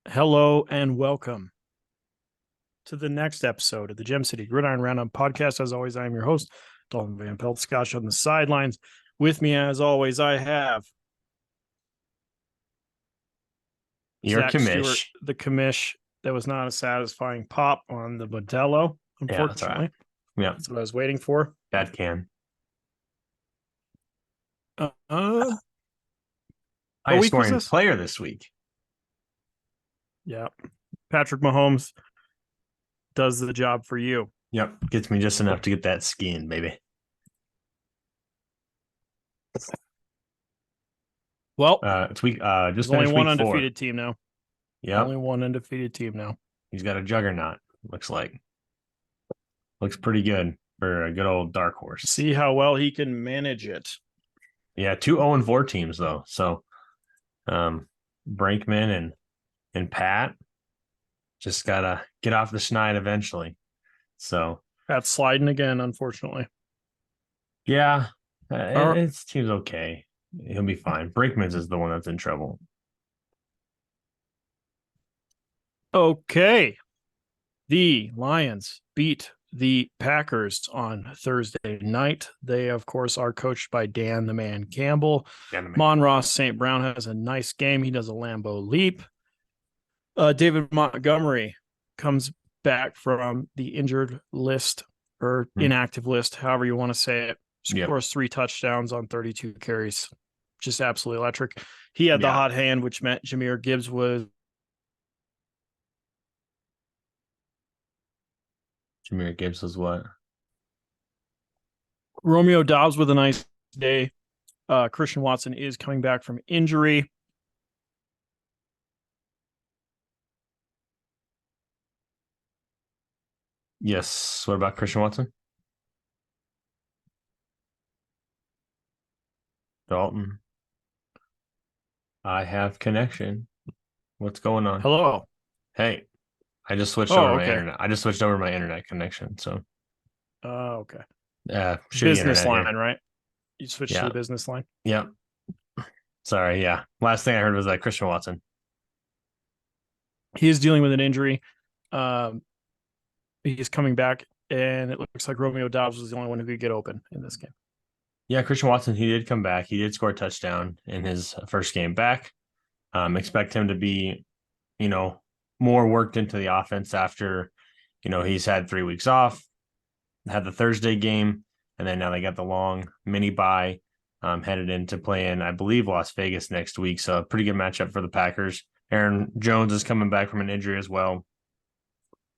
Hello and welcome to the next episode of the Gem City Gridiron Roundup podcast. As always, I am your host, Dalton Van Pelt, Scotch on the sidelines. With me, as always, I have Your Zach Stewart, commish. the commish. That was not a satisfying pop on the Modelo, Yeah, that's all right. unfortunately. Yeah, That's what I was waiting for. bad can. What Highest week was scoring this? player this week. Yeah. Patrick Mahomes does the job for you. Yep, gets me just enough to get that skin, baby. Well, It's week. there's Just only finished one week 4. undefeated team now. Yep, Only one undefeated team now. he's got a juggernaut. Looks pretty good for a good old dark horse. See how well he can manage it. Yeah, 2-0-4 teams though. So, Brinkman and Pat just gotta get off the schneid eventually. So, Pat's sliding again, unfortunately. yeah, All his team's okay. He'll be fine. Brinkman's is the one that's in trouble. Okay. The Lions beat the Packers on Thursday night. They, of course, are coached by Dan the Man Campbell. Monroe St. Brown has a nice game. He does a Lambeau leap. David Montgomery comes back from the injured list or inactive list, however you want to say it. Scores 3 touchdowns on 32 carries. Just absolutely electric. He had the hot hand, which meant Jahmyr Gibbs was. Jahmyr Gibbs was what? Romeo Doubs with a nice day. Christian Watson is coming back from injury. Yes. What about Christian Watson? Dalton. I have connection. What's going on? Hello. Hey, I just switched over my internet. I just switched over my internet connection. So, okay. business line, here. Right? You switched to the business line. Yep. Sorry. Yeah. Last thing I heard was that Christian Watson. He is dealing with an injury. He's coming back, and it looks like Romeo Doubs was the only one who could get open in this game. Yeah, Christian Watson, he did come back. He did score a touchdown in his first game back. Expect him to be, more worked into the offense after, he's had 3 weeks off, had the Thursday game, and then now they got the long mini bye, headed into playing, I believe, Las Vegas next week. So a pretty good matchup for the Packers. Aaron Jones is coming back from an injury as well.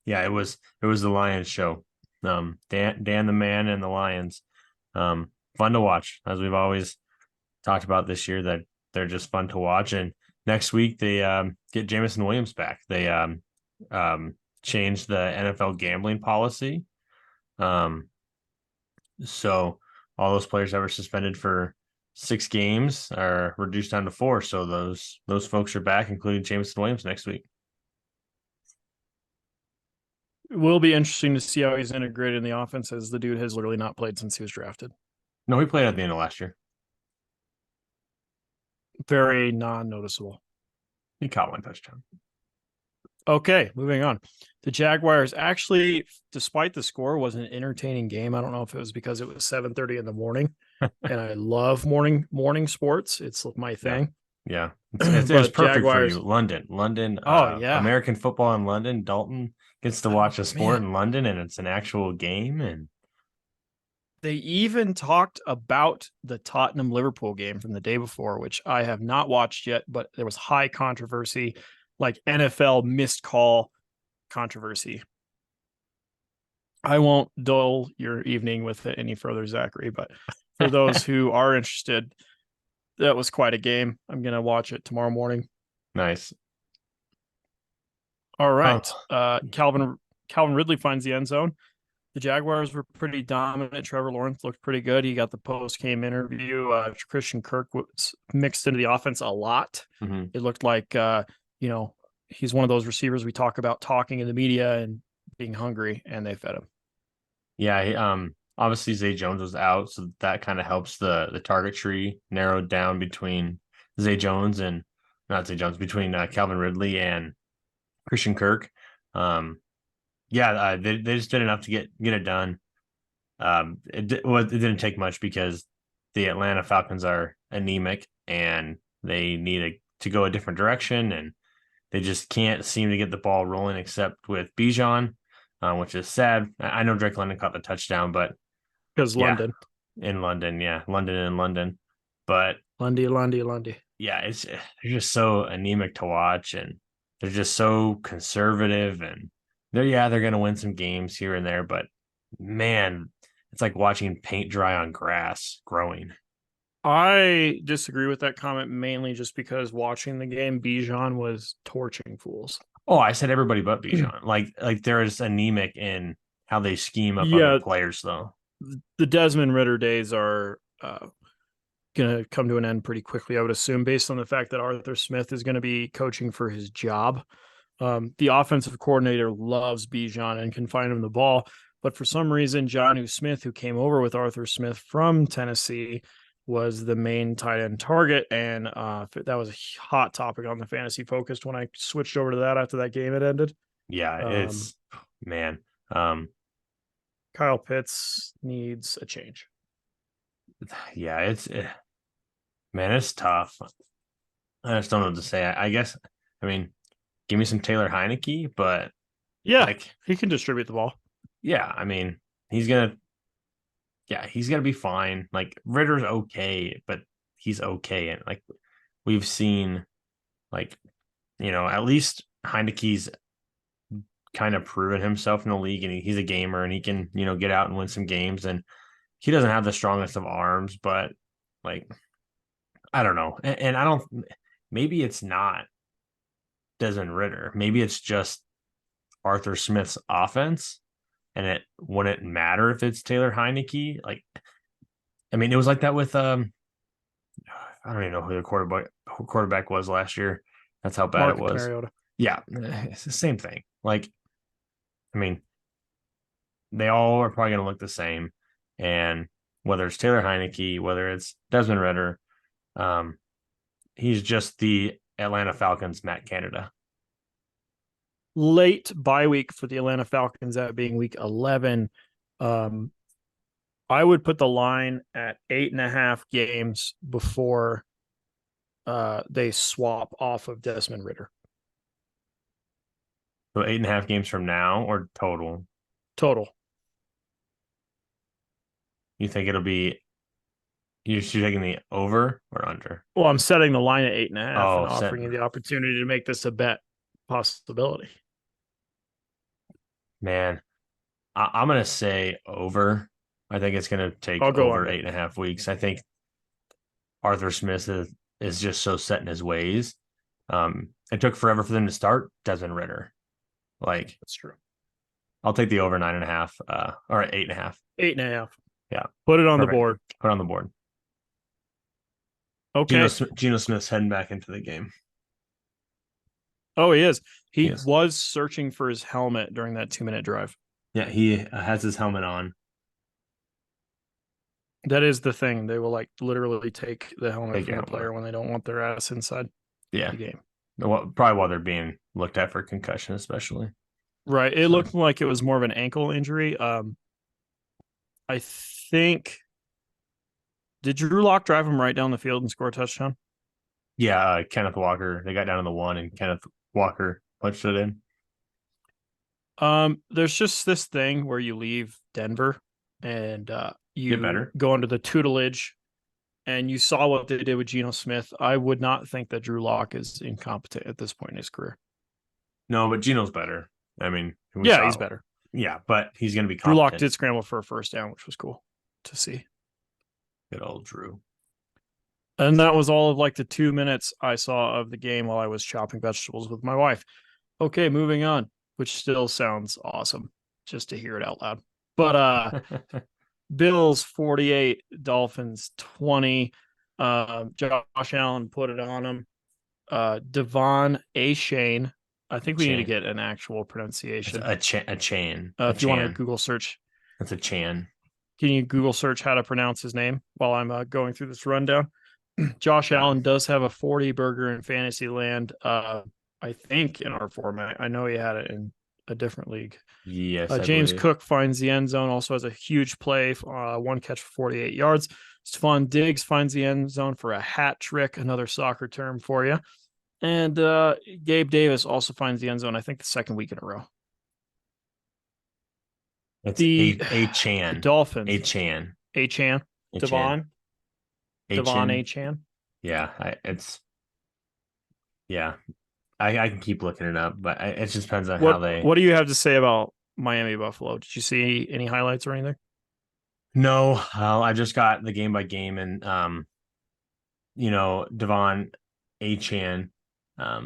Yeah, it was the Lions show. Dan the Man and the Lions. Fun to watch, as we've always talked about this year, that they're just fun to watch. And next week they get Jameson Williams back. They changed the NFL gambling policy. So all those players that were suspended for 6 games are reduced down to 4. So those folks are back, including Jameson Williams next week. It will be interesting to see how he's integrated in the offense, as the dude has literally not played since he was drafted. No, he played at the end of last year. Very non-noticeable. He caught 1 touchdown. Okay, moving on. The Jaguars actually, despite the score, was an entertaining game. I don't know if it was because it was 7:30 in the morning, and I love morning sports. It's my thing. Yeah. It's perfect Jaguars, for you. London. Oh, yeah. American football in London. Dalton gets to watch a sport in London, and it's an actual game. And they even talked about the Tottenham-Liverpool game from the day before, which I have not watched yet, but there was high controversy, like NFL missed call controversy. I won't dull your evening with it any further, Zachary, but for those who are interested, that was quite a game. I'm going to watch it tomorrow morning. Nice. All right. Calvin Ridley finds the end zone. The Jaguars were pretty dominant. Trevor Lawrence looked pretty good. He got the post-game interview. Christian Kirk was mixed into the offense a lot. Mm-hmm. It looked like, he's one of those receivers we talk about talking in the media and being hungry, and they fed him. Yeah, obviously Zay Jones was out, so that kind of helps the target tree narrowed down between between Calvin Ridley and Christian Kirk. They just did enough to get it done. It didn't take much because the Atlanta Falcons are anemic and they need to go a different direction, and they just can't seem to get the ball rolling except with Bijan, which is sad. I know Drake London caught the touchdown, but Because yeah, London. in London, yeah, London and London. But Lundy. yeah, they're just so anemic to watch, and they're just so conservative, and they're gonna win some games here and there, but man, it's like watching paint dry on grass growing. I disagree with that comment mainly just because watching the game, Bijan was torching fools. Oh, I said everybody but Bijan. Like they're just anemic in how they scheme up other Yeah, players, though. the Desmond Ritter days are going to come to an end pretty quickly, I would assume, based on the fact that Arthur Smith is going to be coaching for his job. The offensive coordinator loves Bijan and can find him the ball. But for some reason, Jonnu Smith, who came over with Arthur Smith from Tennessee, was the main tight end target. And that was a hot topic on the Fantasy Focused when I switched over to that after that game had ended. Yeah, it's man. Kyle Pitts needs a change. Yeah, man, it's tough. I just don't know what to say. I guess, I mean, give me some Taylor Heineke, but Yeah, like, he can distribute the ball. yeah, I mean, he's gonna be fine. Like Ritter's okay, but he's okay, and like we've seen, like at least Heineke's kind of proven himself in the league, and he's a gamer, and he can get out and win some games. And he doesn't have the strongest of arms, but like I don't know, and I don't. Maybe it's not Desmond Ritter. Maybe it's just Arthur Smith's offense, and it wouldn't matter if it's Taylor Heineke. Like, I mean, it was like that with I don't even know who the quarterback was last year. That's how bad Marcus it was. Mariota. Yeah, it's the same thing. Like, I mean, they all are probably going to look the same, and whether it's Taylor Heineke, whether it's Desmond Ritter, he's just the Atlanta Falcons, Matt Canada. Late bye week for the Atlanta Falcons, that being week 11. I would put the line at 8.5 games before they swap off of Desmond Ritter. So 8.5 games from now, or total? Total. You think it'll be? You're taking the over or under? Well, I'm setting the line at 8.5 Oh, and offering you the opportunity to make this a bet possibility. Man, I'm gonna say over. I think it's gonna take I'll go over under. 8.5 weeks. I think Arthur Smith is just so set in his ways. It took forever for them to start Desmond Ritter. Like, That's true. I'll take the over 9.5, or 8.5. 8.5. Yeah. Put it on the board. Put it on the board. Okay. Geno Smith's heading back into the game. Oh, he is. He was searching for his helmet during that 2-minute drive. Yeah, he has his helmet on. That is the thing. They will like literally take the helmet from the player when they don't want their ass inside the game. Well, probably while they're being looked at for concussion, especially. Right. It looked like it was more of an ankle injury. I think. Did Drew Lock drive him right down the field and score a touchdown? Yeah, Kenneth Walker. They got down to the 1, and Kenneth Walker punched it in. There's just this thing where you leave Denver and you go under the tutelage, and you saw what they did with Geno Smith. I would not think that Drew Lock is incompetent at this point in his career. No, but Geno's better. I mean, he's better. Yeah, but he's going to be competent. Drew Lock did scramble for a first down, which was cool to see. Good old Drew. And that was all of like the 2 minutes I saw of the game while I was chopping vegetables with my wife. Okay, moving on, which still sounds awesome just to hear it out loud. But Bills 48, Dolphins 20. Josh Allen put it on him. Devon Achane. I think we need to get an actual pronunciation. A chain. If you want to Google search. That's a Chan. Can you Google search how to pronounce his name while I'm going through this rundown? Josh Allen does have a 40 burger in Fantasyland. I I think, in our format. I know he had it in a different league. Yes, I James believe. Cook finds the end zone, also has a huge play, one catch for 48 yards. Stephon Diggs finds the end zone for a hat trick, another soccer term for you. And Gabe Davis also finds the end zone, I think, the second week in a row. It's The a Chan. Dolphins. A Chan. A-Chan. A Chan. Devon. A Devon Chan. A-Chan. Yeah, yeah. I can keep looking it up, but it just depends on how they. What do you have to say about Miami Buffalo? Did you see any highlights or anything? No, I just got the game by game, and Devon Achan. Let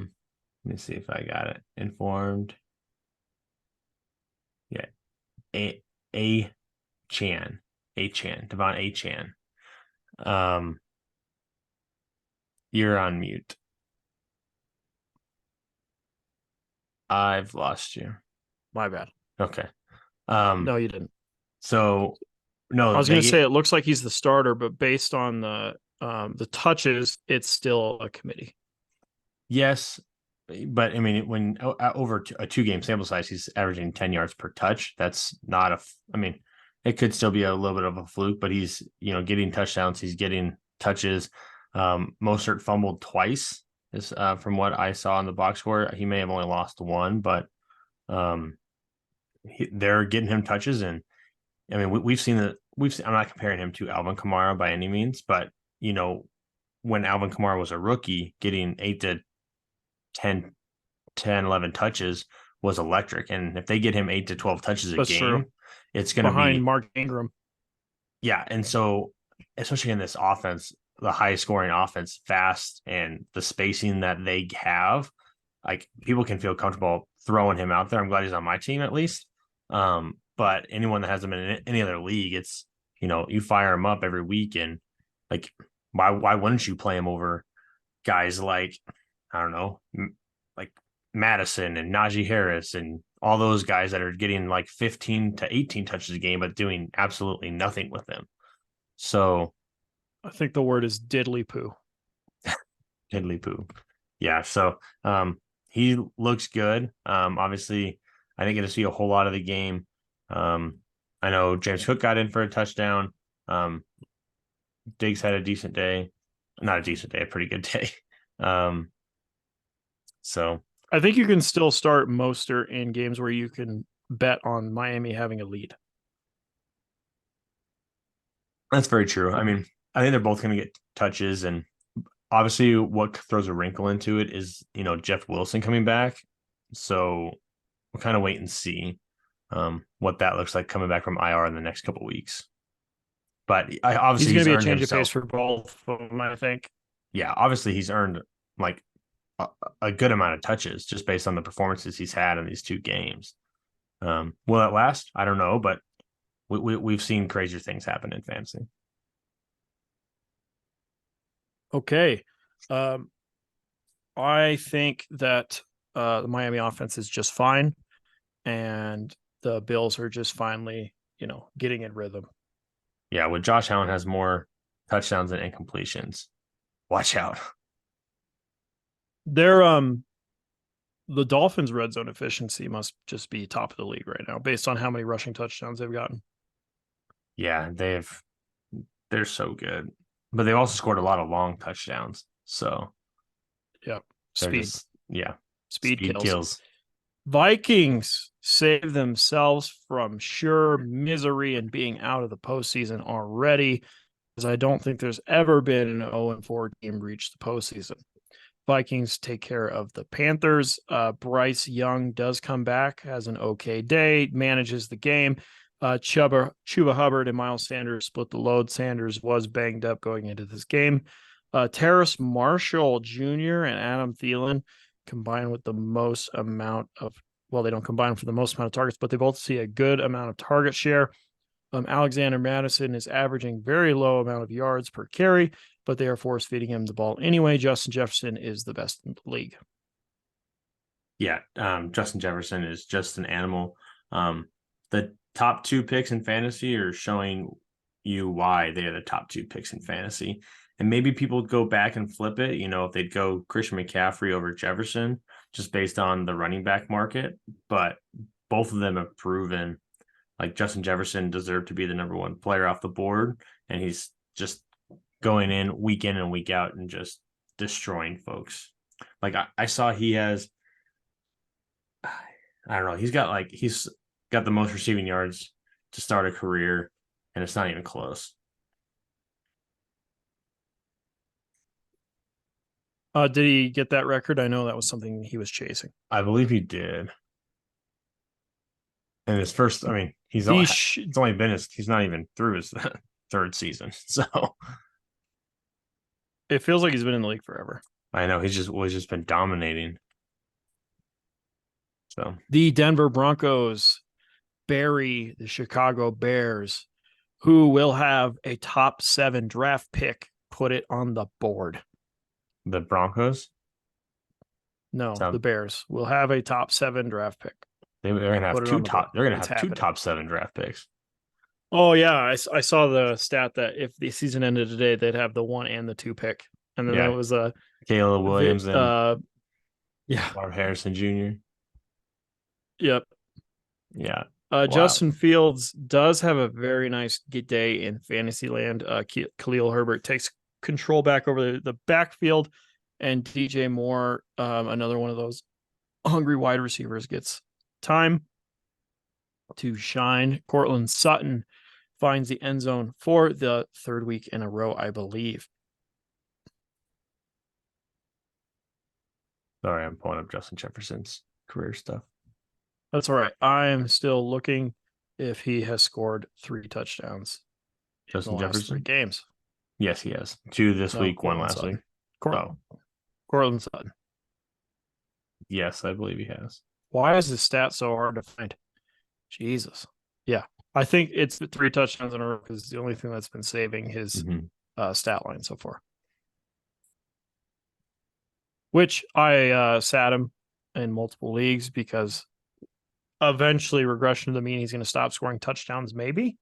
me see if I got it informed. Yeah, A A Chan, Devon Achan. You're on mute. I've lost you. My bad. Okay. No, you didn't. So no, I was going to say it looks like he's the starter, but based on the touches, it's still a committee. Yes, but I mean, when over a 2-game sample size, he's averaging 10 yards per touch. That's not a. I mean, it could still be a little bit of a fluke, but he's getting touchdowns. He's getting touches. Mostert fumbled twice. Is from what I saw in the box score. He may have only lost one, but they're getting him touches, and I mean, we've seen that. I'm not comparing him to Alvin Kamara by any means, but when Alvin Kamara was a rookie, getting 8 to 10, 11 touches was electric. And if they get him 8 to 12 touches a game, true. It's going to be behind Mark Ingram. Yeah. And so, especially in this offense, the high scoring offense, fast, and the spacing that they have, like, people can feel comfortable throwing him out there. I'm glad he's on my team at least. But anyone that has him in any other league, it's, you fire him up every week, and like, why wouldn't you play him over guys like, I don't know, like Madison and Najee Harris and all those guys that are getting like 15 to 18 touches a game, but doing absolutely nothing with them. So I think the word is diddly poo. Diddly poo. Yeah. So he looks good. Obviously, I didn't get to see a whole lot of the game. I know James Cook got in for a touchdown. Diggs had a decent day. Not a decent day, a pretty good day. So I think you can still start Mostert in games where you can bet on Miami having a lead. That's very true. I mean, I think they're both going to get touches, and obviously what throws a wrinkle into it is, Jeff Wilson coming back. So we'll kind of wait and see what that looks like coming back from IR in the next couple of weeks. But obviously he's going to be a change himself. of pace for both of them, I think. Yeah, obviously he's earned like a good amount of touches just based on the performances he's had in these 2 games. Will it last? I don't know, but we've seen crazier things happen in fantasy. Okay. I think that the Miami offense is just fine, and the Bills are just finally, getting in rhythm. Yeah, when Josh Allen has more touchdowns than incompletions, watch out. The Dolphins' red zone efficiency must just be top of the league right now, based on how many rushing touchdowns they've gotten. Yeah, they're so good, but they've also scored a lot of long touchdowns. So yeah, speed. Speed kills. Vikings save themselves from sure misery and being out of the postseason already, because I don't think there's ever been an 0-4 team reach the postseason. Vikings take care of the Panthers. Bryce Young does come back, has an okay day, manages the game. Chuba Hubbard and Miles Sanders split the load. Sanders was banged up going into this game. Terrace Marshall Jr. and Adam Thielen combine with the most amount of, they don't combine for the most amount of targets, but they both see a good amount of target share. Alexander Madison is averaging very low amount of yards per carry, but they are force feeding him the ball anyway. Justin Jefferson is the best in the league. Yeah, Justin Jefferson is just an animal. The top 2 picks in fantasy are showing you why they are the top 2 picks in fantasy. And maybe people would go back and flip it, if they'd go Christian McCaffrey over Jefferson. just based on the running back market, but both of them have proven like Justin Jefferson deserved to be the number one player off the board, and he's just going in and week out and just destroying folks. Like I saw he has, I don't know, he's got the most receiving yards to start a career, and it's not even close. Did he get that record? I know that was something he was chasing. I believe he did. And his first, I mean, it's only been he's not even through his third season. So it feels like he's been in the league forever. I know he's just been dominating. So the Denver Broncos bury the Chicago Bears, who will have a top 7 draft pick put it on the board. The Broncos? No, the Bears will have a top 7 draft pick. They're going to have two top 7 draft picks. Oh yeah, I saw the stat that if the season ended today, they'd have the 1 and the 2 pick, and then there was Caleb Williams and Marv Harrison Jr. Yep. Yeah. Justin Fields does have a very nice day in Fantasyland. Khalil Herbert takes control back over the backfield, and DJ Moore, another one of those hungry wide receivers, gets time to shine. Cortland Sutton finds the end zone for the 3rd week in a row, I believe. Sorry, I'm pulling up Justin Jefferson's career stuff. That's all right. I am still looking if he has scored 3 touchdowns Justin in the last Jefferson 3 games. Yes, he has. 2 this week, 1 last week. Cortland Sutton. Yes, I believe he has. Why is this stat so hard to find? Jesus. Yeah. I think it's 3 touchdowns in a row because it's the only thing that's been saving his stat line so far. Which I sat him in multiple leagues because eventually regression to the mean he's going to stop scoring touchdowns, maybe.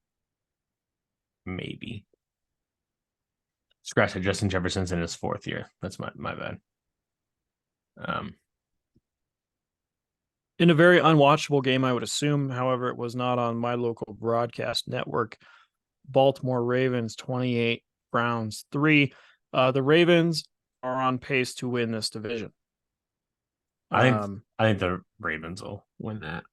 Scratch it. Justin Jefferson's in his 4th year. That's my bad. In a very unwatchable game, I would assume. However, it was not on my local broadcast network. Baltimore Ravens 28, Browns 3. The Ravens are on pace to win this division. I think the Ravens will win that.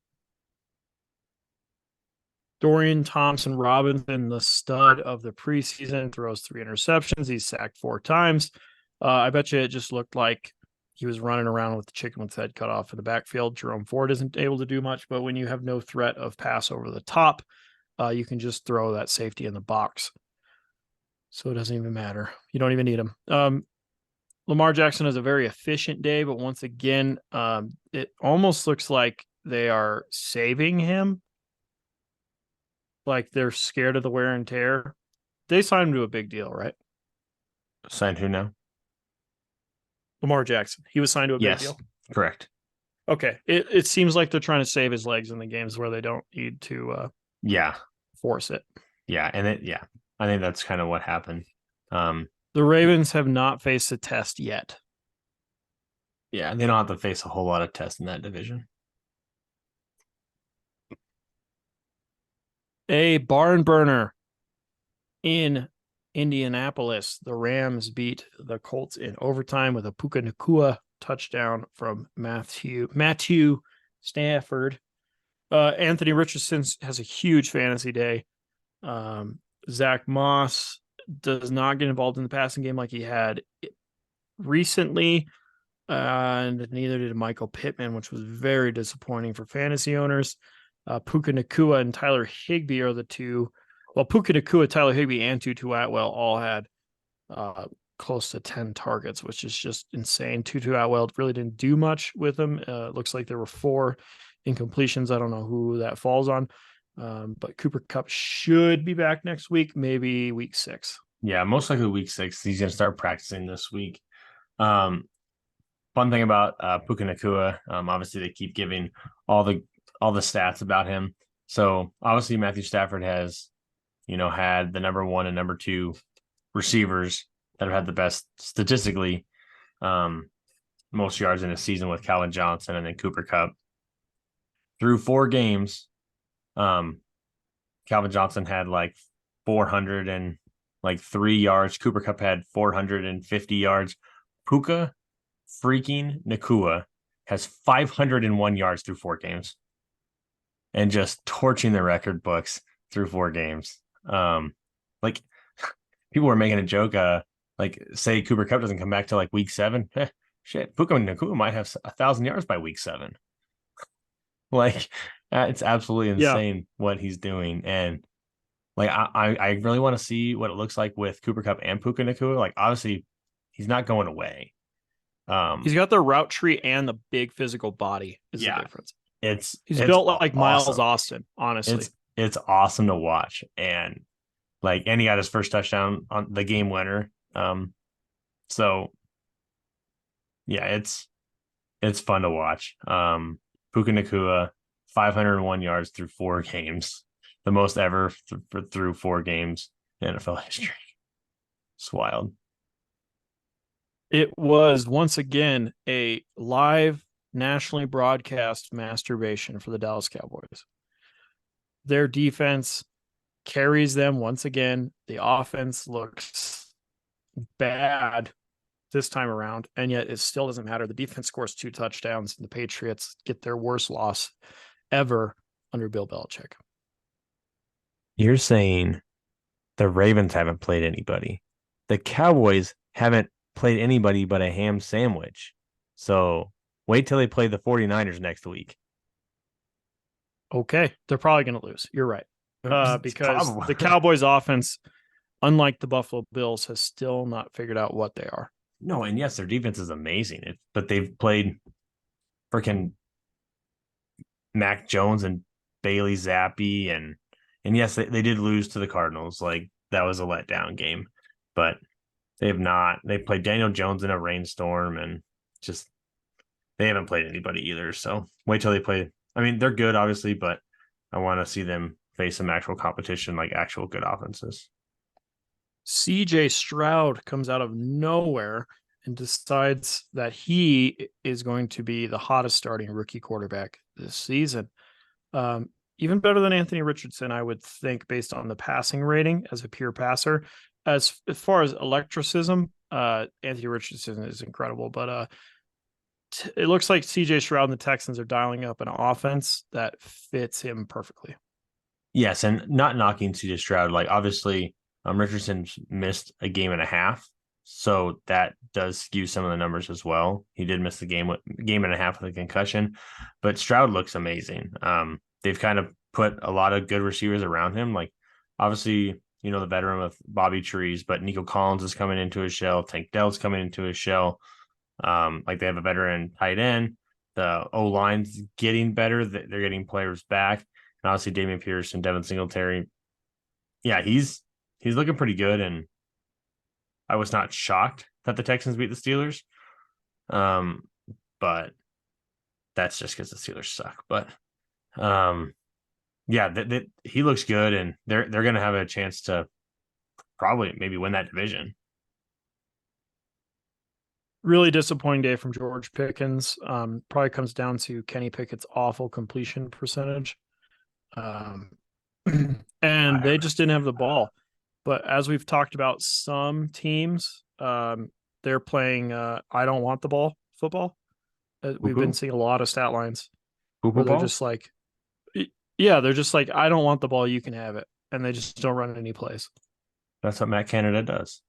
Dorian Thompson-Robinson, the stud of the preseason, throws 3 interceptions. He's sacked 4 times. I bet you it just looked like he was running around with the chicken with his head cut off in the backfield. Jerome Ford isn't able to do much, but when you have no threat of pass over the top, you can just throw that safety in the box. So it doesn't even matter. You don't even need him. Lamar Jackson has a very efficient day, but once again, it almost looks like they are saving him. Like they're scared of the wear and tear. They signed him to a big deal, right? Signed who now? Lamar Jackson. He was signed to a big deal? Correct. Okay. It seems like they're trying to save his legs in the games where they don't need to force it. Yeah, and I think that's kind of what happened. The Ravens have not faced a test yet. Yeah, they don't have to face a whole lot of tests in that division. A barn burner in Indianapolis. The Rams beat the Colts in overtime with a Puka Nacua touchdown from Matthew Stafford. Anthony Richardson has a huge fantasy day. Zach Moss does not get involved in the passing game like he had recently, and neither did Michael Pittman, which was very disappointing for fantasy owners. Puka Nacua and Tyler Higbee are the 2. Well, Puka Nacua, Tyler Higbee, and Tutu Atwell all had close to 10 targets, which is just insane. Tutu Atwell really didn't do much with them. Looks like there were 4 incompletions. I don't know who that falls on, but Cooper Kupp should be back next week, maybe week 6. Yeah, most likely week 6. He's going to start practicing this week. Fun thing about Puka Nacua, obviously they keep giving all the stats about him. So obviously Matthew Stafford has, had the number 1 and number 2 receivers that have had the best statistically. most yards in a season with Calvin Johnson and then Cooper Kupp. Through 4 games, Calvin Johnson had like 403 yards. Cooper Kupp had 450 yards. Puka freaking Nakua has 501 yards through 4 games and just torching the record books through 4 games. Like people were making a joke, like say Cooper Kupp doesn't come back till like week 7. Shit, Puka Nakua might have 1,000 yards by week 7. Like it's absolutely insane what he's doing. And like I really want to see what it looks like with Cooper Kupp and Puka Nakua. Like obviously he's not going away. He's got the route tree and the big physical body is the difference. He's built like awesome. Miles Austin, honestly. It's awesome to watch. And he got his first touchdown on the game winner. So yeah, it's fun to watch. Puka Nakua, 501 yards through 4 games, the most ever through 4 games in NFL history. It's wild. It was once again a live nationally broadcast masturbation for the Dallas Cowboys. Their defense carries them once again. The offense looks bad this time around, and yet it still doesn't matter. The defense scores 2 touchdowns, and the Patriots get their worst loss ever under Bill Belichick. You're saying the Ravens haven't played anybody. The Cowboys haven't played anybody but a ham sandwich. So wait till they play the 49ers next week. Okay. They're probably going to lose. You're right. Because the Cowboys offense, unlike the Buffalo Bills, has still not figured out what they are. No, and yes, their defense is amazing. But they've played freaking Mac Jones and Bailey Zappi. And yes, they did lose to the Cardinals. Like that was a letdown game. But they played Daniel Jones in a rainstorm and just they haven't played anybody either. So wait till they play. I mean, they're good, obviously, but I want to see them face some actual competition, like actual good offenses. CJ Stroud comes out of nowhere and decides that he is going to be the hottest starting rookie quarterback this season. Even better than Anthony Richardson, I would think, based on the passing rating as a pure passer. As far as electricism, Anthony Richardson is incredible, but it looks like CJ Stroud and the Texans are dialing up an offense that fits him perfectly. Yes, and not knocking CJ Stroud. Like obviously, Richardson's missed a game and a half, so that does skew some of the numbers as well. He did miss the game and a half with a concussion, but Stroud looks amazing. They've kind of put a lot of good receivers around him. Like obviously, the veteran with Bobby Trees, but Nico Collins is coming into his shell. Tank Dell's coming into his shell. Like they have a veteran tight end. The O-line's getting better. They're getting players back. And obviously Damian Pierce and Devin Singletary. Yeah, he's looking pretty good. And I was not shocked that the Texans beat the Steelers. But that's just because the Steelers suck. But yeah, he looks good, and they're going to have a chance to probably maybe win that division. Really disappointing day from George Pickens. Probably comes down to Kenny Pickett's awful completion percentage. And they just didn't have the ball. But as we've talked about, some teams, they're playing I don't want the ball football. We've been seeing a lot of stat lines where they're just like, they're just like, I don't want the ball, you can have it. And they just don't run any plays. That's what Matt Canada does.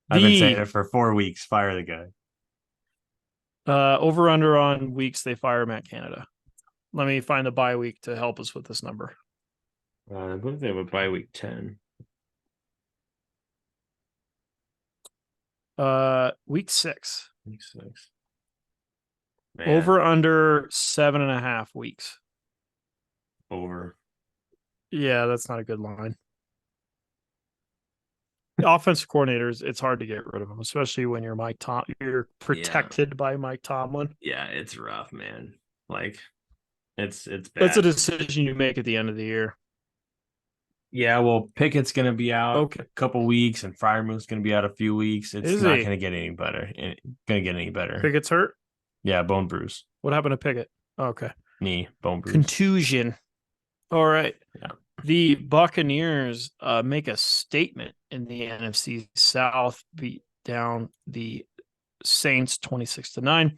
I've been saying it for 4 weeks. Fire the guy. Over under on weeks they fire Matt Canada. Let me find the bye week to help us with this number. I believe they have a bye week 10. Week 6. Week 6. Man. Over under 7.5 weeks. Over. Yeah, that's not a good line. Offensive coordinators, it's hard to get rid of them, especially when you're you're protected by Mike Tomlin. Yeah, it's rough, man. Like it's bad. That's a decision you make at the end of the year. Yeah, well, Pickett's going to be out Okay. a couple weeks, and Fryermuth's going to be out a few weeks. It's Is not he? going to get any better. Going to get any better. Pickett's hurt? Yeah, bone bruise, What happened to Pickett? Okay. knee, bone bruise. Contusion. All right. Yeah. The Buccaneers make a statement in the NFC South, beat down the Saints 26-9.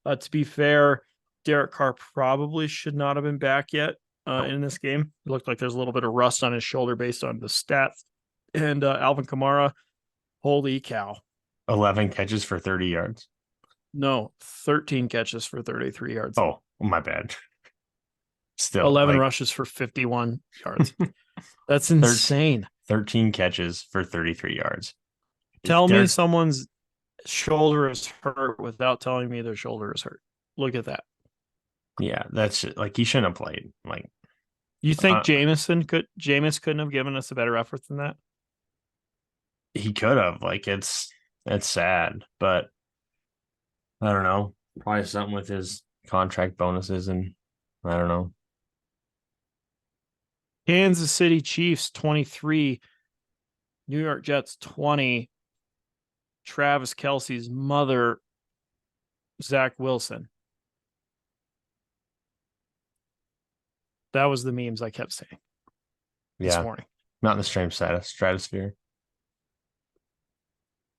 To be fair, Derek Carr probably should not have been back yet in this game. It looked like there's a little bit of rust on his shoulder based on the stats. And Alvin Kamara, holy cow. 11 catches for 30 yards. No, 13 catches for 33 yards. Oh, my bad. Still 11 rushes for 51 yards. That's insane. 13 catches for 33 yards. Tell me someone's shoulder is hurt without telling me their shoulder is hurt. Look at that. Yeah, that's like he shouldn't have played. Like, you think Jameis couldn't have given us a better effort than that? He could have. Like, it's sad, but I don't know. Probably something with his contract bonuses, and I don't know. Kansas City Chiefs 23, New York Jets 20. Travis Kelce's mother, Zach Wilson. That was the memes I kept saying this morning. Not in the same stratosphere.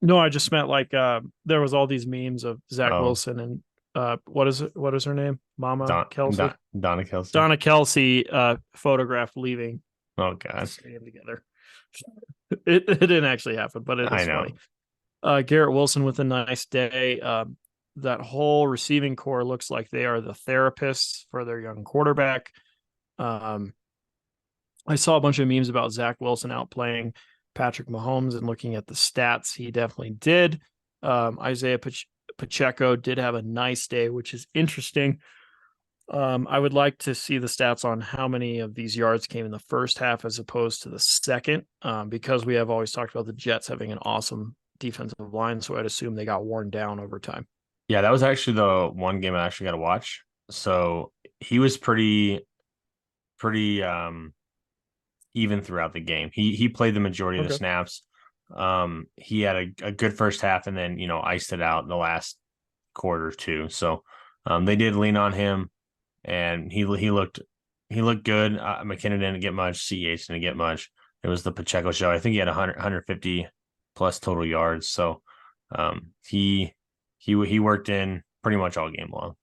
No, I just meant like there was all these memes of Zach Wilson and what is it? What is her name? Mama Kelsey? Donna Kelsey. Donna Kelsey photographed leaving. Oh God. Staying together. It didn't actually happen, but it is funny. Garrett Wilson with a nice day. That whole receiving core looks like they are the therapists for their young quarterback. I saw a bunch of memes about Zach Wilson outplaying Patrick Mahomes, and looking at the stats, he definitely did. Isaiah Pacheco did have a nice day, which is interesting. I would like to see the stats on how many of these yards came in the first half as opposed to the second, because we have always talked about the Jets having an awesome defensive line, so I'd assume they got worn down over time. Yeah, that was actually the one game I actually got to watch. So he was pretty even throughout the game. He played the majority of the snaps. He had a good first half, and then iced it out in the last quarter too. So they did lean on him, and he looked good. McKinnon didn't get much. CEH didn't get much. It was the Pacheco show. I think he had 150 plus total yards. So he worked in pretty much all game long.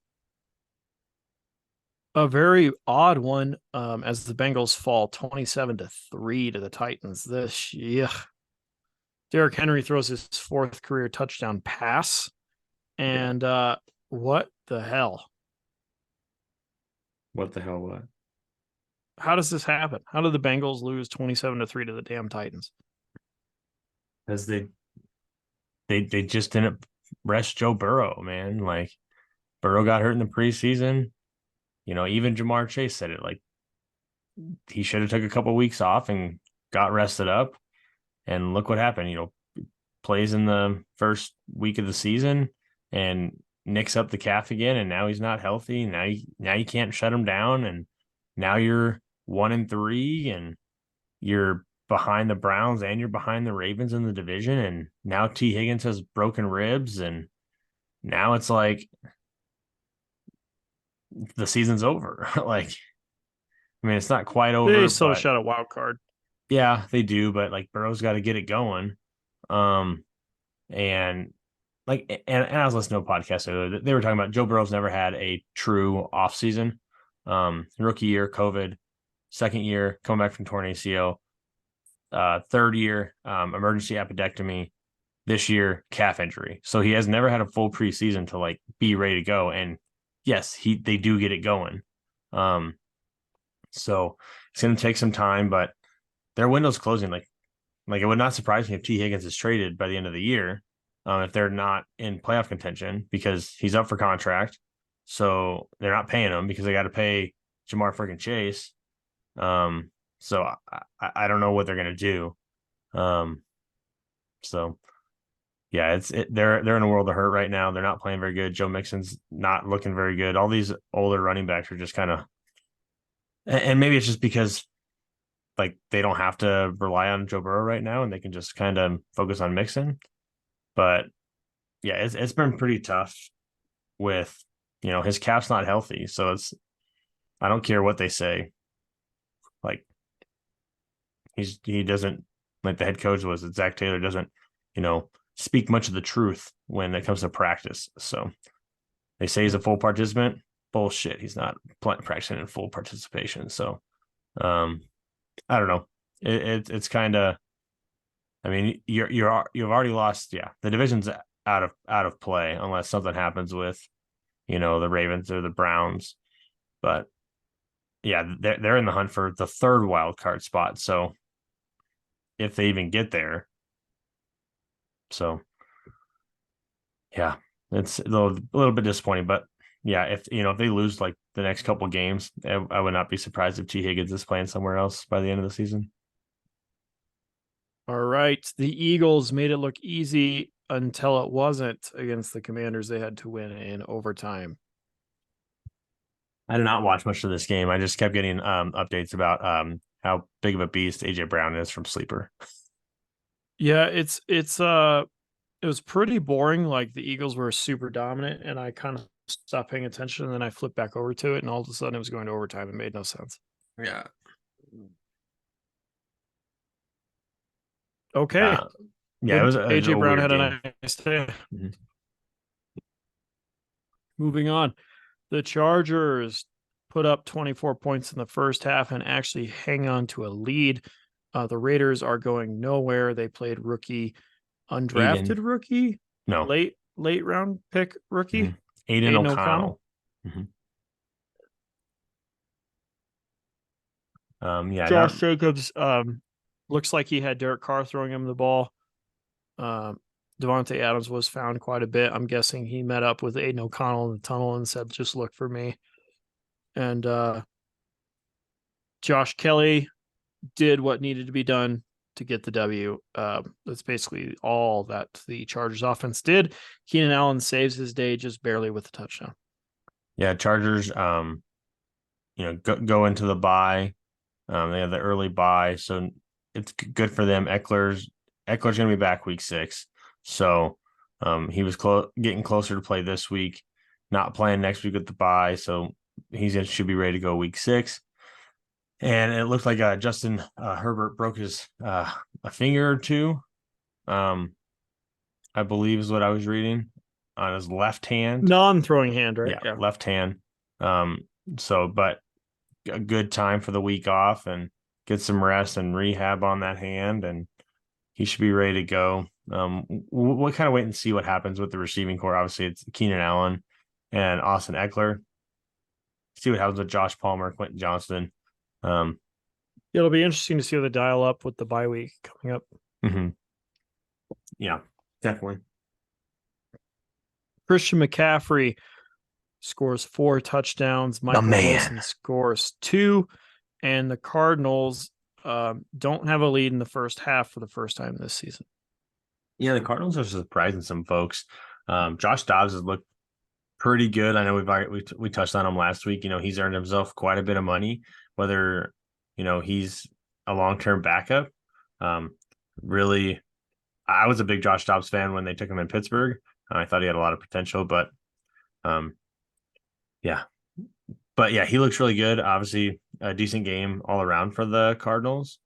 A very odd one, as the Bengals fall 27-3 to the Titans. Derrick Henry throws his fourth career touchdown pass, and what the hell? What the hell? What? How does this happen? How did the Bengals lose 27-3 to the damn Titans? Because they just didn't rest Joe Burrow, man. Like, Burrow got hurt in the preseason. Even Jamar Chase said it. Like, he should have took a couple of weeks off and got rested up. And look what happened. Plays in the first week of the season and nicks up the calf again, and now he's not healthy. Now you can't shut him down, and now you're 1-3, and you're behind the Browns, and you're behind the Ravens in the division, and now T. Higgins has broken ribs, and now it's like the season's over. Like, I mean, it's not quite over. They still shot a wild card. Yeah, they do, but like Burrow's got to get it going. And I was listening to a podcast earlier. They were talking about Joe Burrow's never had a true offseason. Rookie year, COVID. Second year, coming back from torn ACL. Third year, emergency appendectomy. This year, calf injury. So he has never had a full preseason to like be ready to go. And yes, they do get it going. So it's going to take some time, but their window's closing. Like it would not surprise me if T. Higgins is traded by the end of the year, if they're not in playoff contention, because he's up for contract. So they're not paying him because they got to pay Jamar freaking Chase. So I don't know what they're going to do. So yeah, they're in a world of hurt right now. They're not playing very good. Joe Mixon's not looking very good. All these older running backs are just kind of, and maybe it's just because like they don't have to rely on Joe Burrow right now, and they can just kind of focus on Mixon. But yeah, it's been pretty tough with his cap's not healthy, so I don't care what they say. Like he doesn't, like the head coach was, Zach Taylor doesn't speak much of the truth when it comes to practice. So they say he's a full participant. Bullshit. He's not practicing in full participation. So I don't know. It's kind of. I mean, you've already lost. Yeah, the division's out of play unless something happens with the Ravens or the Browns. But yeah, they're in the hunt for the third wild card spot. So if they even get there, so yeah, it's a little bit disappointing. But yeah, if they lose like the next couple games, I would not be surprised if T. Higgins is playing somewhere else by the end of the season. All right. The Eagles made it look easy until it wasn't against the Commanders. They had to win in overtime. I did not watch much of this game. I just kept getting updates about how big of a beast AJ Brown is from Sleeper. Yeah, it was pretty boring. Like the Eagles were super dominant, and I kind of stopped paying attention. And then I flipped back over to it, and all of a sudden it was going to overtime. It made no sense. Yeah. Okay. Yeah, it was AJ Brown had game. a nice day. Mm-hmm. Moving on, the Chargers put up 24 points in the first half and actually hang on to a lead. The Raiders are going nowhere. They played undrafted rookie, no late round pick rookie, mm-hmm. Aiden O'Connell. Mm-hmm. Josh Jacobs looks like he had Derek Carr throwing him the ball. Devontae Adams was found quite a bit. I'm guessing he met up with Aiden O'Connell in the tunnel and said, "Just look for me." And Josh Kelly did what needed to be done to get the W. That's basically all that the Chargers offense did. Keenan Allen saves his day just barely with a touchdown. Yeah, Chargers, go into the bye. They have the early bye, so it's good for them. Eckler's going to be back week 6, so he was getting closer to play this week. Not playing next week with the bye, so should be ready to go week 6. And it looked like Justin Herbert broke his a finger or two. I believe is what I was reading on his left hand. Non-throwing hand, right? Yeah, left hand. But a good time for the week off and get some rest and rehab on that hand, and he should be ready to go. We'll kind of wait and see what happens with the receiving core. Obviously, it's Keenan Allen and Austin Eckler. See what happens with Josh Palmer, Quentin Johnston. It'll be interesting to see the dial up with the bye week coming up. Mm-hmm. Yeah, definitely. Christian McCaffrey scores 4 touchdowns. Michael Wilson scores 2, and the Cardinals don't have a lead in the first half for the first time this season. Yeah, the Cardinals are surprising some folks. Josh Dobbs has looked pretty good. I know we touched on him last week. He's earned himself quite a bit of money, whether he's a long-term backup. Really, I was a big Josh Dobbs fan when they took him in Pittsburgh. I thought he had a lot of potential, but yeah. But yeah, he looks really good. Obviously, a decent game all around for the Cardinals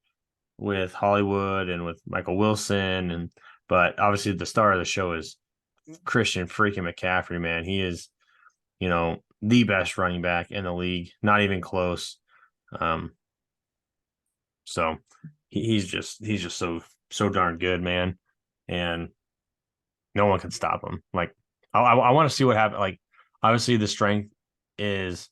with Hollywood and with Michael Wilson. But obviously the star of the show is Christian freaking McCaffrey, man. He is, the best running back in the league, not even close. So he's just so darn good, man. And no one can stop him. Like I want to see what happens. Like obviously the strength is,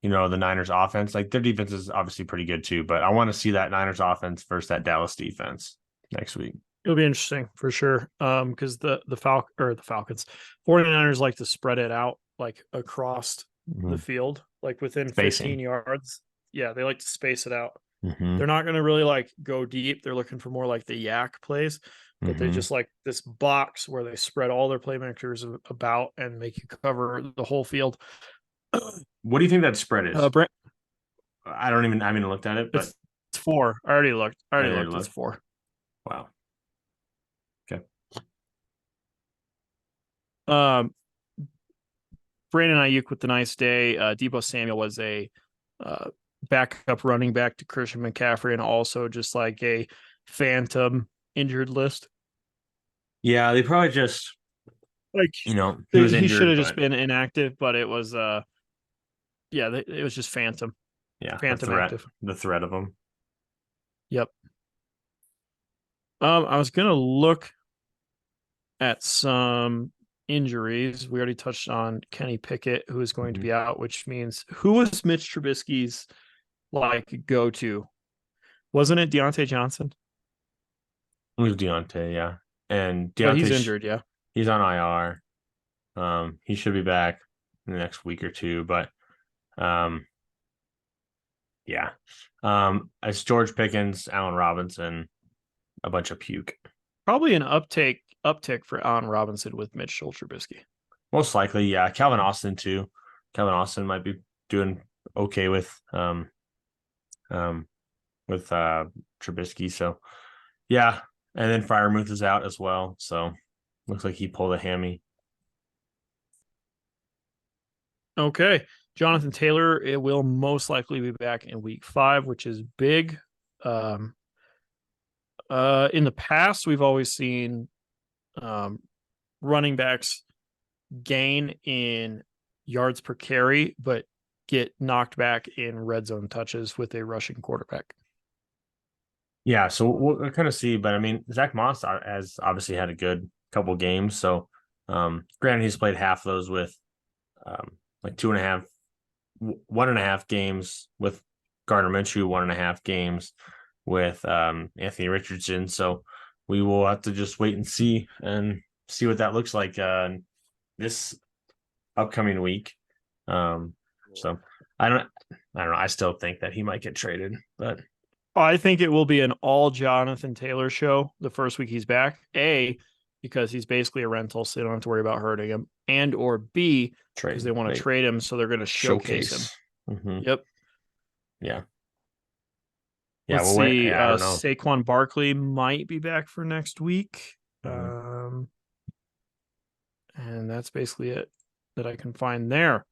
the Niners offense. Like their defense is obviously pretty good too, but I want to see that Niners offense versus that Dallas defense next week. It'll be interesting for sure. Because the Falcons 49ers like to spread it out like across the field, like within Spacing. 15 yards. Yeah, they like to space it out. They're not going to really like go deep. They're looking for more like the yak plays, but they just like this box where they spread all their playmakers about and make you cover the whole field. What do you think that spread is? I haven't looked at it, but it's 4. I already looked. already It's 4. Wow. Okay. Brandon Ayuk with the nice day. Deebo Samuel was a backup running back to Christian McCaffrey, and also just like a phantom injured list. Yeah, they probably just, Like he was he should injured, have just but been inactive, but it was it was just phantom yeah, active. the threat of him. Yep. I was gonna look at some injuries. We already touched on Kenny Pickett, who is going to be out, which means who was Mitch Trubisky's like go to? Wasn't it Deontay Johnson? It was Deontay, yeah. And But he's Deontay, injured, yeah. he's on IR. He should be back in the next week or two, but yeah. It's George Pickens, Allen Robinson, a bunch of puke. Probably an uptick for Allen Robinson with Mitch Trubisky. Most likely, yeah. Calvin Austin too. Calvin Austin might be doing okay with Trubisky. So yeah. And then Freiermuth is out as well. So looks like he pulled a hammy. Okay. Jonathan Taylor, it will most likely be back in week 5, which is big. In the past, we've always seen running backs gain in yards per carry, but get knocked back in red zone touches with a rushing quarterback. Yeah, so we'll kind of see, but I mean, Zach Moss has obviously had a good couple games. So, granted, he's played half those with like 1.5 games with Gardner Minshew, 1.5 games with Anthony Richardson. So we will have to just wait and see what that looks like this upcoming week. So I don't know. I still think that he might get traded, but I think it will be an all Jonathan Taylor show the first week he's back. A, because he's basically a rental, so they don't have to worry about hurting him. And or B, because they want to trade him, so they're going to showcase him. Mm-hmm. Yep. Yeah. Let's see. Yeah, I don't know. Saquon Barkley might be back for next week. Mm-hmm. And that's basically it that I can find there.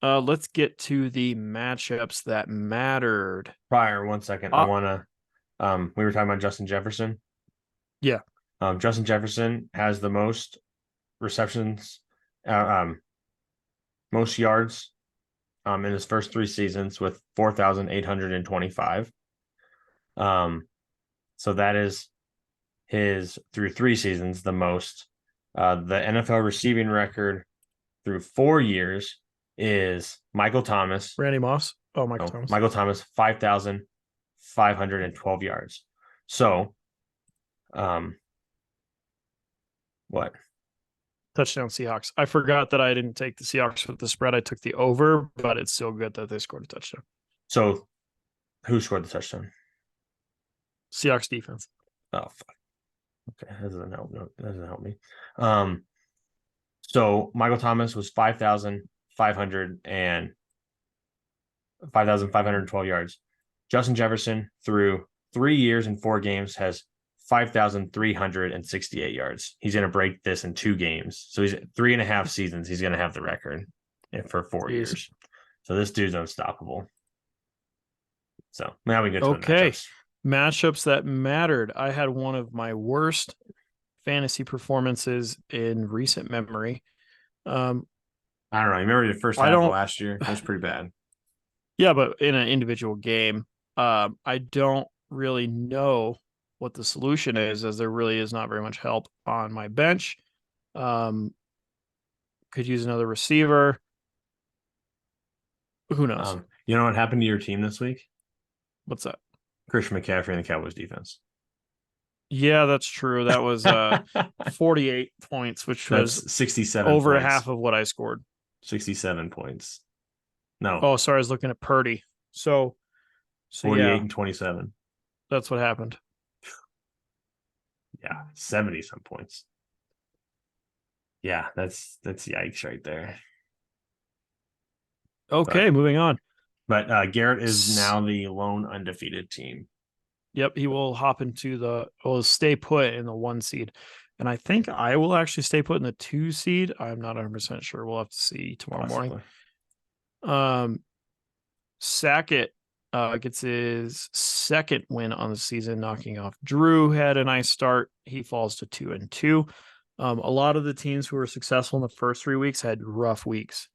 Let's get to the matchups that mattered. Prior, 1 second. I want to we were talking about Justin Jefferson. Yeah. Justin Jefferson has the most receptions, most yards in his first 3 seasons with 4,825. So that is his through 3 seasons the most. The NFL receiving record through 4 years is Michael Thomas. Randy Moss. Oh, Thomas. Michael Thomas, 5,512 yards. So, what? Touchdown Seahawks. I forgot that I didn't take the Seahawks with the spread. I took the over, but it's still good that they scored a touchdown. So, who scored the touchdown? Seahawks defense. Oh, fuck. Okay, that doesn't help. No, that doesn't help me. So Michael Thomas was 5,512 yards. Justin Jefferson through 3 years and 4 games has 5,368 yards. He's going to break this in 2 games. So he's 3.5 seasons. He's going to have the record for 4 years. So this dude's unstoppable. So now we get to the matchups that mattered. I had one of my worst fantasy performances in recent memory. I don't know. You remember the first half of last year? That was pretty bad. Yeah, but in an individual game, I don't really know what the solution is, as there really is not very much help on my bench. Could use another receiver. Who knows? You know what happened to your team this week? What's that? Christian McCaffrey and the Cowboys defense. Yeah, that's true. That was 48 points, which was 67 over points. half of what I scored. 67 points. No. Oh, sorry, I was looking at Purdy. So 48 and 27. That's what happened. Yeah, 70 some points. Yeah, that's yikes right there. Okay, moving on. But Garrett is now the lone undefeated team. Yep, he will hop into will stay put in the 1 seed. And I think I will actually stay put in the 2 seed. I'm not 100% sure. We'll have to see tomorrow morning. Sackett gets his second win on the season, knocking off Drew. Had a nice start. He falls to 2-2. A lot of the teams who were successful in the first 3 weeks had rough weeks.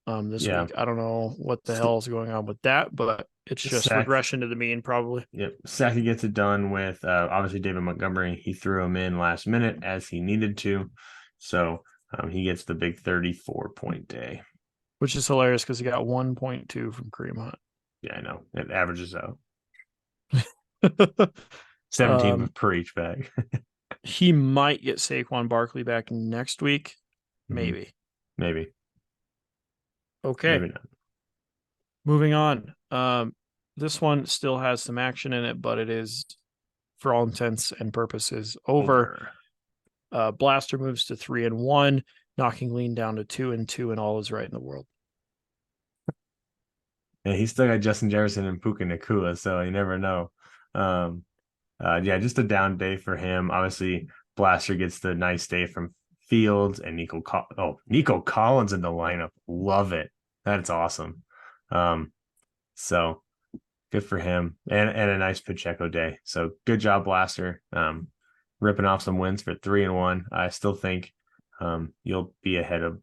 This week, I don't know what the hell is going on with that, but it's just regression to the mean, probably. Yep, Sackett gets it done with obviously David Montgomery. He threw him in last minute as he needed to, so he gets the big 34-point day, which is hilarious because he got 1.2 from Kareem Hunt. Yeah, I know it averages out 17 per each bag. He might get Saquon Barkley back next week, maybe. Maybe. Okay. Maybe not. Moving on. This one still has some action in it, but it is, for all intents and purposes, over. Blaster moves to 3-1, knocking Lean down to 2-2, and all is right in the world. Yeah, he's still got Justin Jefferson and Puka Nacua, so you never know. Yeah, just a down day for him. Obviously, Blaster gets the nice day from Fields and Nico Collins in the lineup. Love it. That's awesome. So good for him, and a nice Pacheco day. So good job, Blaster. Ripping off some wins for 3-1. I still think you'll be ahead of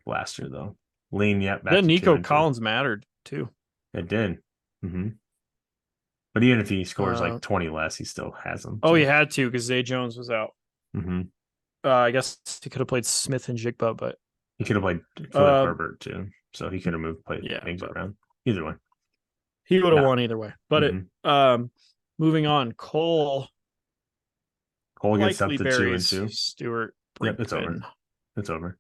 Blaster though. Lean yet back. Then Nico Collins mattered too. It did. But even if he scores like 20 less, he still has them. Oh, he had to because Zay Jones was out. I guess he could have played Smith and Jigba, but he could have played Herbert too. So he could have played things around. Either way, he would have won either way. But moving on, Cole gets up to 2-2. Stewart. Yep, it's over. It's over.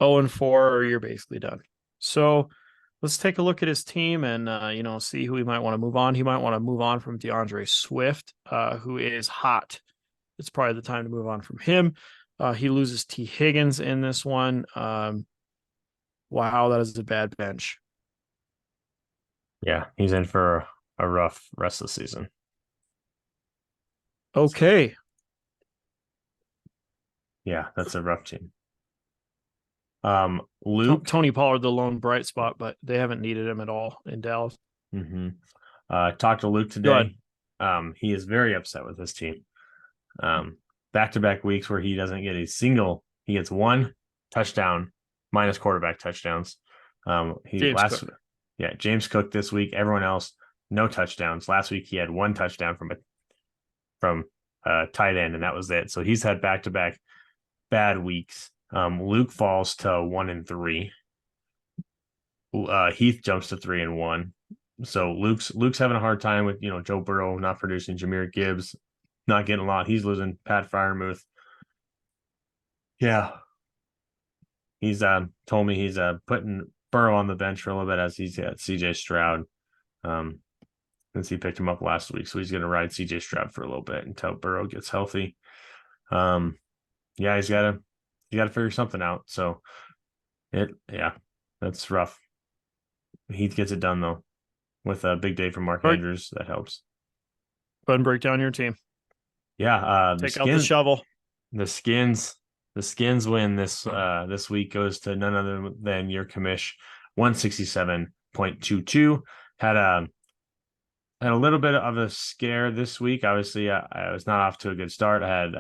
0-4, or you're basically done. So let's take a look at his team and see who he might want to move on. He might want to move on from DeAndre Swift, who is hot. It's probably the time to move on from him. He loses T. Higgins in this one. Wow, that is a bad bench. Yeah, he's in for a rough rest of the season. Okay. Yeah, that's a rough team. Luke Tony Pollard, the lone bright spot, but they haven't needed him at all in Dallas. Talked to Luke today. He is very upset with his team. Back-to-back weeks where he doesn't get he gets 1 touchdown minus quarterback touchdowns. James Cook this week. Everyone else, no touchdowns. Last week he had 1 touchdown from tight end, and that was it. So he's had back-to-back bad weeks. Luke falls to 1-3. Heath jumps to 3-1. So Luke's having a hard time with Joe Burrow not producing, Jahmyr Gibbs not getting a lot. He's losing Pat Freiermuth. Yeah, he's told me he's putting Burrow on the bench for a little bit as he's got CJ Stroud. Since he picked him up last week, so he's going to ride CJ Stroud for a little bit until Burrow gets healthy. Yeah, he's got to figure something out. So that's rough. Heath gets it done though with a big day from Mark Andrews. That helps. Go ahead and break down your team. Yeah, take out the shovel. The skins win this week goes to none other than your commish, 167.22. Had a little bit of a scare this week. Obviously, I was not off to a good start. I had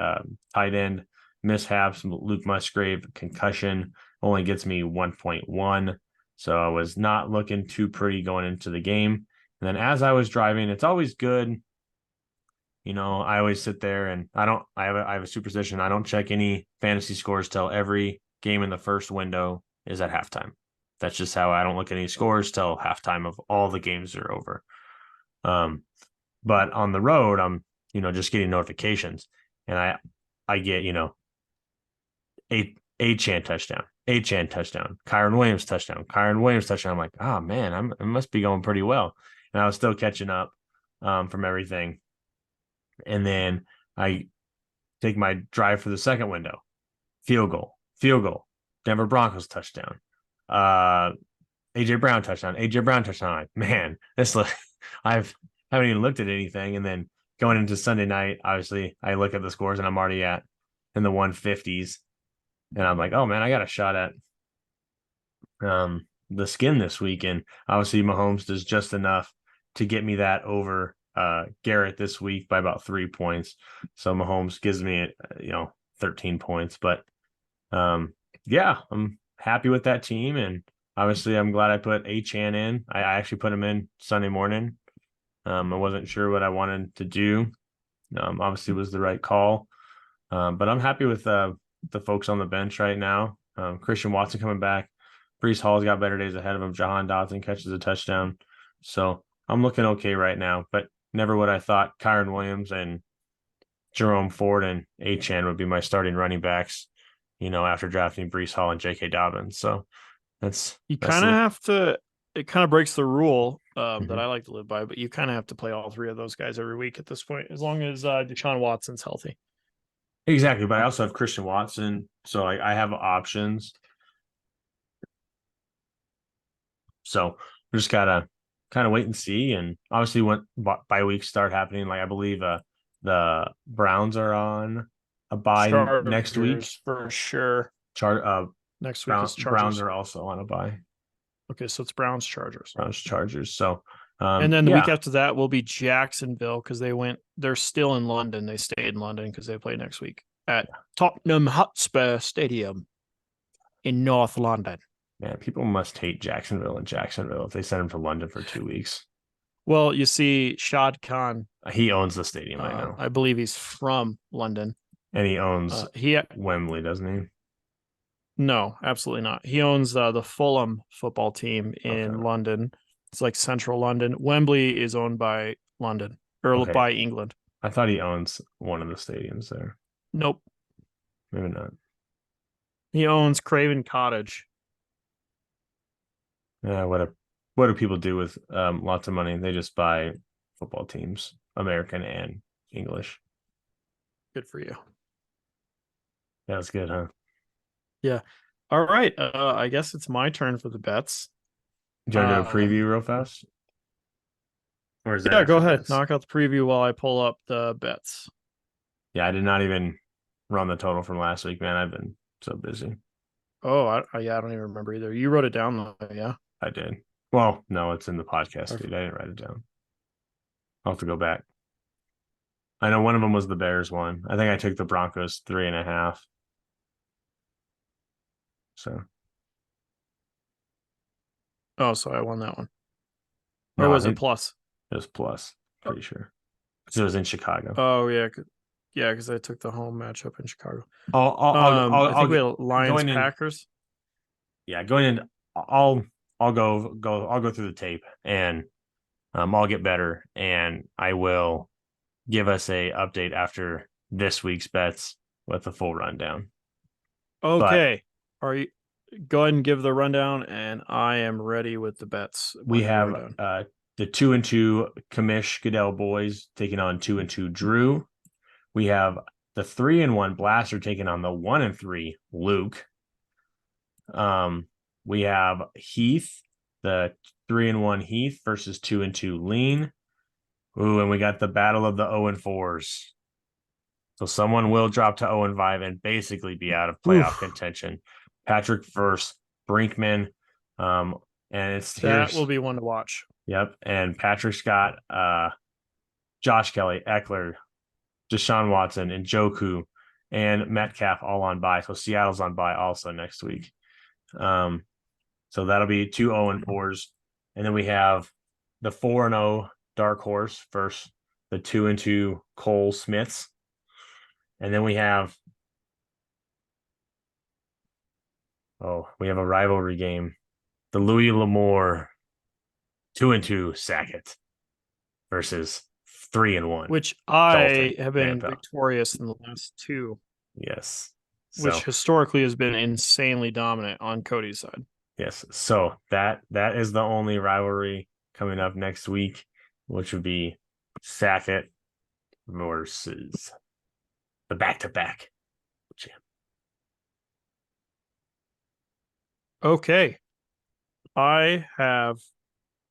tight end mishaps, Luke Musgrave concussion, only gets me 1.1. So I was not looking too pretty going into the game. And then as I was driving, it's always good. I always sit there and I have a superstition. I don't check any fantasy scores till every game in the first window is at halftime. That's just how I don't look at any scores till halftime of all the games are over. But on the road, I'm, just getting notifications and I get, A-Chan touchdown, Kyron Williams touchdown. I'm like, oh man, I must be going pretty well. And I was still catching up from everything. And then I take my drive for the second window, field goal, Denver Broncos touchdown. AJ Brown touchdown. AJ Brown touchdown. Man, I haven't even looked at anything. And then going into Sunday night, obviously, I look at the scores and I'm already in the 150s, and I'm like, oh man, I got a shot at the skin this week. And obviously, Mahomes does just enough to get me that over Garrett this week by about 3 points. So Mahomes gives me 13 points. But yeah, I'm happy with that team, and obviously, I'm glad I put Achane in. I actually put him in Sunday morning. I wasn't sure what I wanted to do. Obviously, it was the right call. But I'm happy with the folks on the bench right now. Christian Watson coming back. Breece Hall's got better days ahead of him. Jahan Dotson catches a touchdown. So I'm looking okay right now. But never would I thought Kyron Williams and Jerome Ford and Achane would be my starting running backs, after drafting Breece Hall and J.K. Dobbins. So you kind of have to. It kind of breaks the rule Mm-hmm. that I like to live by, but you kind of have to play all three of those guys every week at this point, as long as Deshaun Watson's healthy. Exactly, but I also have Christian Watson, so I have options. So we just gotta kind of wait and see. And obviously, when bye weeks start happening, like I believe the Browns are on a bye next week for sure. Next week is Chargers. Browns are also on a bye. Okay, so it's Browns Chargers. Browns Chargers. So and then the week after that will be Jacksonville because they're still in London. They stayed in London because they play next week at Tottenham Hotspur Stadium in North London. Man, people must hate Jacksonville if they send him to London for 2 weeks. Well, you see, Shad Khan. He owns the stadium, I know. I believe he's from London. And he owns Wembley, doesn't he? No, absolutely not. He owns the Fulham football team in London. It's like central London. Wembley is owned by London or by England. I thought he owns one of the stadiums there. Nope. Maybe not. He owns Craven Cottage. Yeah, what do people do with lots of money? They just buy football teams, American and English. Good for you. Yeah, that's good, huh? Yeah. All right. I guess it's my turn for the bets. Do you want to do a preview real fast? Or is that go ahead. Knock out the preview while I pull up the bets. Yeah, I did not even run the total from last week, man. I've been so busy. Oh, I don't even remember either. You wrote it down though, yeah? I did. Well, no, it's in the podcast feed. I didn't write it down. I'll have to go back. I know one of them was the Bears one. I think I took the Broncos 3.5. So. Oh, so I won that one. Or was it plus? It was plus, pretty sure. Because it was in Chicago. Oh, yeah. Yeah, because I took the home matchup in Chicago. I think we had Lions Packers. Yeah, going in, I'll go through the tape and I'll get better, and I will give us a update after this week's bets with the full rundown. Okay. Are you go ahead and give the rundown, and I am ready with the bets. We have the 2-2 Kamish Goodell boys taking on 2-2 Drew. We have the 3-1 Blaster taking on the 1-3 Luke. We have Heath, the 3-1 Heath versus 2-2 Lean. Ooh, and we got the battle of the 0-4s. So someone will drop to 0-5 and basically be out of playoff contention. Patrick versus Brinkman. And that will be one to watch. Yep. And Patrick's got Josh Kelly, Eckler, Deshaun Watson, and Njoku, and Metcalf all on bye. So Seattle's on bye also next week. So that'll be 2 0-4s. And then we have the 4-0 Dark Horse versus the 2-2 Cole Smiths. And then we have a rivalry game. The Louis L'Amour 2-2 Sackett versus 3-1. Which I have been victorious in the last two. Yes. Which historically has been insanely dominant on Cody's side. Yes. So that is the only rivalry coming up next week, which would be Sackett versus the back-to-back champ. Okay. I have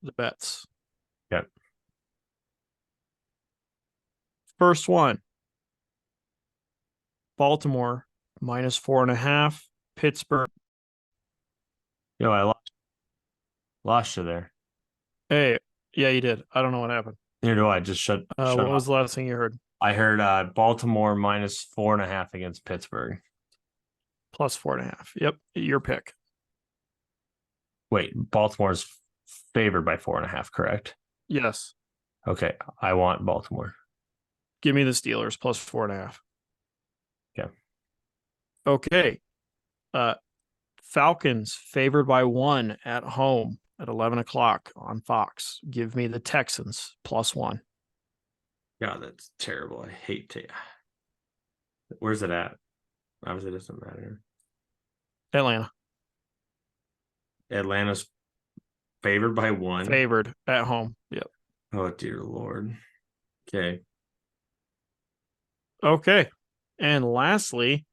the bets. Yep. First one, Baltimore -4.5, Pittsburgh. Yo, I lost you there. Hey, yeah, you did. I don't know what happened. Neither do I. Just shut What off. was the last thing you heard? I heard Baltimore -4.5 against Pittsburgh. +4.5. Yep, your pick. Wait, Baltimore's favored by 4.5, correct? Yes. Okay, I want Baltimore. Give me the Steelers +4.5. Yeah. Okay. Falcons favored by 1 at home at 11 o'clock on Fox. Give me the Texans +1. God, that's terrible. I hate to. Where's it at? Obviously, it doesn't matter. Atlanta. Atlanta's favored by 1. Favored at home. Yep. Oh, dear Lord. Okay. Okay. And lastly,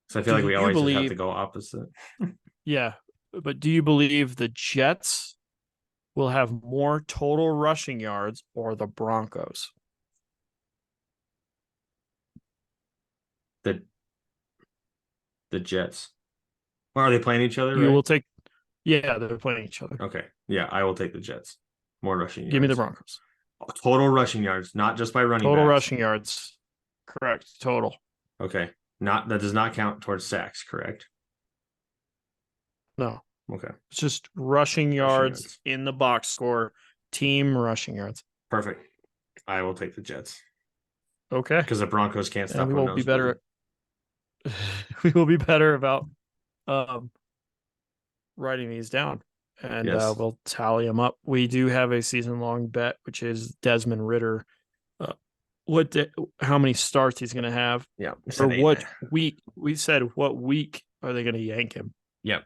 So I feel like we always just have to believe, go opposite. yeah, but do you believe the Jets will have more total rushing yards or the Broncos? The Jets. Or are they playing each other, You right? will take, yeah, they're playing each other. Okay. Yeah, I will take the Jets. More rushing yards. Give me the Broncos. Total rushing yards, not just by running Total backs. rushing yards. Correct. Total. Okay. That does not count towards sacks, correct? No. Okay. It's just rushing yards in the box score, team rushing yards. Perfect. I will take the Jets. Okay. Because the Broncos can't stop. And we will be better. We will be better about writing these down, and Yes. we'll tally them up. We do have a season-long bet, which is Desmond Ridder. How many starts he's going to have? Yeah. Or what week? We said what week are they going to yank him? Yep.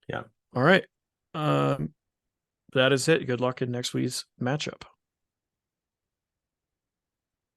Yeah. All right. That is it. Good luck in next week's matchup.